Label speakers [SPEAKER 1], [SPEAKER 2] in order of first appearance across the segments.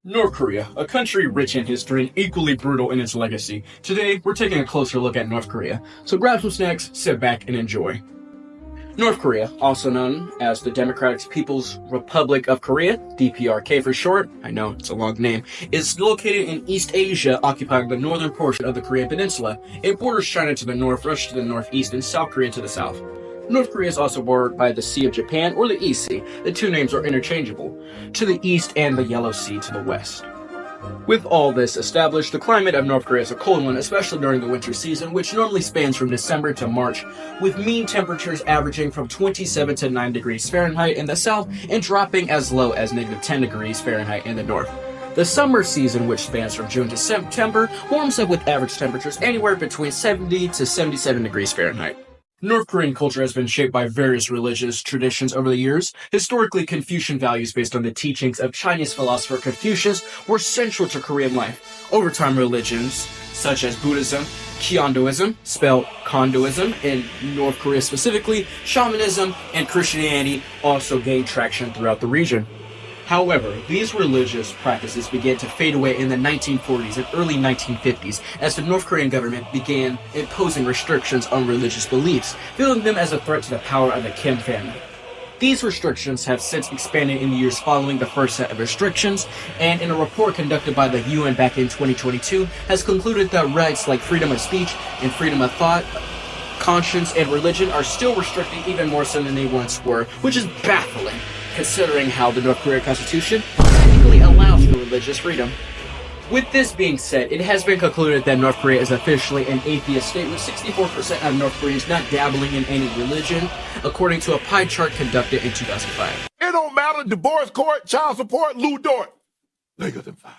[SPEAKER 1] North Korea, a country rich in history and equally brutal in its legacy. Today, we're taking a closer look at North Korea. So grab some snacks, sit back, and enjoy. North Korea, also known as the Democratic People's Republic of Korea, DPRK for short, I know it's a long name, is located in East Asia, occupying the northern portion of the Korean Peninsula. It borders China to the north, Russia to the northeast, and South Korea to the south. North Korea is also bordered by the Sea of Japan or the East Sea. The two names are interchangeable, to the east and the Yellow Sea to the west. With all this established, the climate of North Korea is a cold one, especially during the winter season, which normally spans from December to March, with mean temperatures averaging from 27 to 9 degrees Fahrenheit in the south and dropping as low as negative 10 degrees Fahrenheit in the north. The summer season, which spans from June to September, warms up with average temperatures anywhere between 70 to 77 degrees Fahrenheit. North Korean culture has been shaped by various religious traditions over the years. Historically, Confucian values based on the teachings of Chinese philosopher Confucius were central to Korean life. Over time, religions such as Buddhism, Kiondoism, spelled Kondoism in North Korea specifically, shamanism, and Christianity also gained traction throughout the region. However, these religious practices began to fade away in the 1940s and early 1950s as the North Korean government began imposing restrictions on religious beliefs, viewing them as a threat to the power of the Kim family. These restrictions have since expanded in the years following the first set of restrictions, and in a report conducted by the UN back in 2022, has concluded that rights like freedom of speech and freedom of thought, conscience, and religion are still restricted even more so than they once were, which is baffling, considering how the North Korean Constitution technically allows for religious freedom. With this being said, it has been concluded that North Korea is officially an atheist state, with 64% of North Koreans not dabbling in any religion, according to a pie chart conducted in 2005.
[SPEAKER 2] It don't matter, divorce court, child support, Lou Dort. Bigger than five.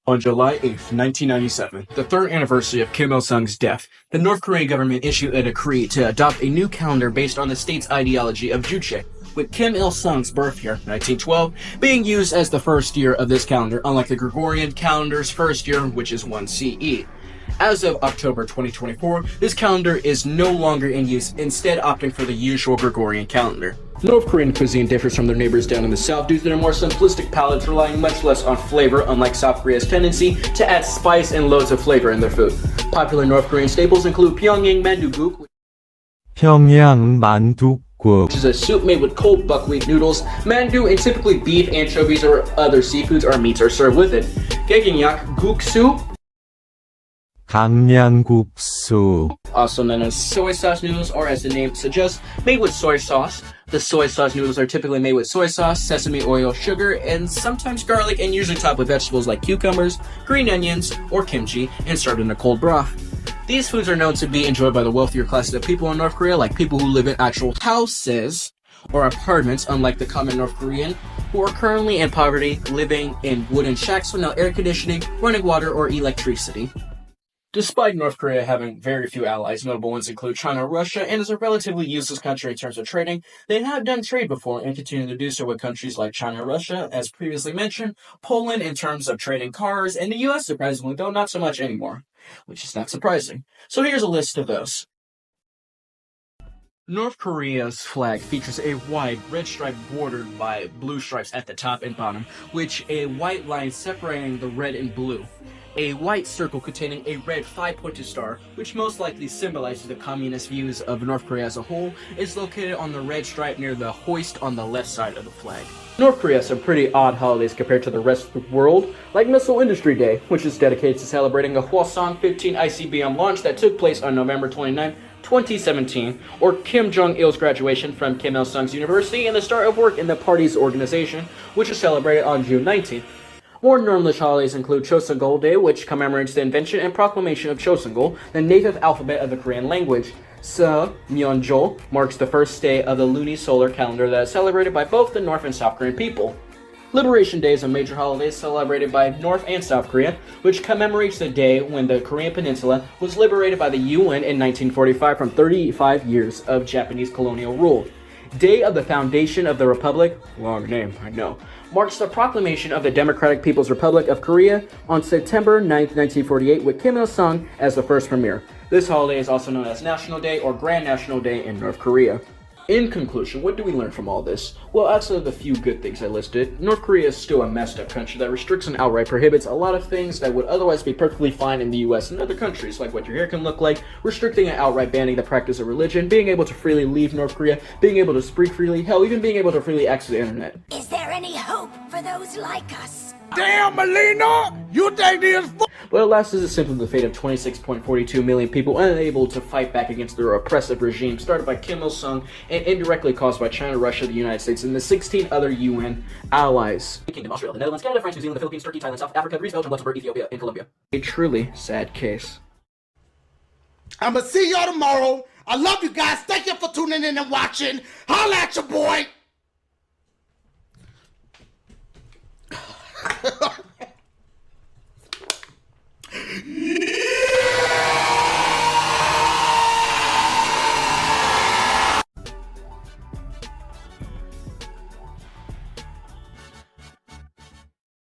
[SPEAKER 1] On July 8, 1997, the third anniversary of Kim Il-sung's death, the North Korean government issued a decree to adopt a new calendar based on the state's ideology of Juche, with Kim Il-sung's birth year, 1912, being used as the first year of this calendar, unlike the Gregorian calendar's first year, which is 1 CE. As of October 2024, this calendar is no longer in use, instead opting for the usual Gregorian calendar. North Korean cuisine differs from their neighbors down in the south due to their more simplistic palates, relying much less on flavor, unlike South Korea's tendency to add spice and loads of flavor in their food. Popular North Korean staples include Pyongyang Mandukguk,
[SPEAKER 3] 평양 만둣국,
[SPEAKER 1] which is a soup made with cold buckwheat noodles. Mandu and typically beef, anchovies, or other seafoods or meats are served with it. Gaegyeongyak guksu,
[SPEAKER 3] 강량국수,
[SPEAKER 1] also known as soy sauce noodles, or as the name suggests, made with soy sauce. The soy sauce noodles are typically made with soy sauce, sesame oil, sugar, and sometimes garlic, and usually topped with vegetables like cucumbers, green onions, or kimchi, and served in a cold broth. These foods are known to be enjoyed by the wealthier classes of people in North Korea, like people who live in actual houses or apartments, unlike the common North Korean, who are currently in poverty, living in wooden shacks with no air conditioning, running water, or electricity. Despite North Korea having very few allies, notable ones include China and Russia, and is a relatively useless country in terms of trading, they have done trade before and continue to do so with countries like China and Russia, as previously mentioned, Poland in terms of trading cars, and the US, surprisingly, though not so much anymore, which is not surprising. So here's a list of those. North Korea's flag features a wide red stripe bordered by blue stripes at the top and bottom, which a white line separating the red and blue. A white circle containing a red five-pointed star, which most likely symbolizes the communist views of North Korea as a whole, is located on the red stripe near the hoist on the left side of the flag. North Korea has some pretty odd holidays compared to the rest of the world, like Missile Industry Day, which is dedicated to celebrating the Hwasong-15 ICBM launch that took place on November 29, 2017, or Kim Jong-il's graduation from Kim Il-sung's university and the start of work in the party's organization, which is celebrated on June 19th. More normalish holidays include Choseongol Day, which commemorates the invention and proclamation of Choseongol, the native alphabet of the Korean language. Myeonjol marks the first day of the lunisolar calendar that is celebrated by both the North and South Korean people. Liberation Day is a major holiday celebrated by North and South Korea, which commemorates the day when the Korean Peninsula was liberated by the UN in 1945 from 35 years of Japanese colonial rule. Day of the Foundation of the Republic, long name, I know, marks the proclamation of the Democratic People's Republic of Korea on September 9, 1948, with Kim Il-sung as the first premier. This holiday is also known as National Day or Grand National Day in North Korea. In conclusion, what do we learn from all this? Well, outside of the few good things I listed, North Korea is still a messed up country that restricts and outright prohibits a lot of things that would otherwise be perfectly fine in the US and other countries, like what your hair can look like, restricting and outright banning the practice of religion, being able to freely leave North Korea, being able to speak freely, hell, even being able to freely access the internet.
[SPEAKER 4] Is there any hope for those like us?
[SPEAKER 2] Damn, Melina! You think this
[SPEAKER 1] But alas, this is simply the fate of 26.42 million people unable to fight back against their oppressive regime started by Kim Il-sung and indirectly caused by China, Russia, the United States, and the 16 other UN allies. The Kingdom, Australia, the Netherlands, Canada, France, New Zealand, the Philippines, Turkey, Thailand, South Africa, Greece, Belgium, Luxembourg, Ethiopia, and Colombia. A truly sad case.
[SPEAKER 5] I'ma see y'all tomorrow. I love you guys. Thank you for tuning in and watching. Holla at your boy.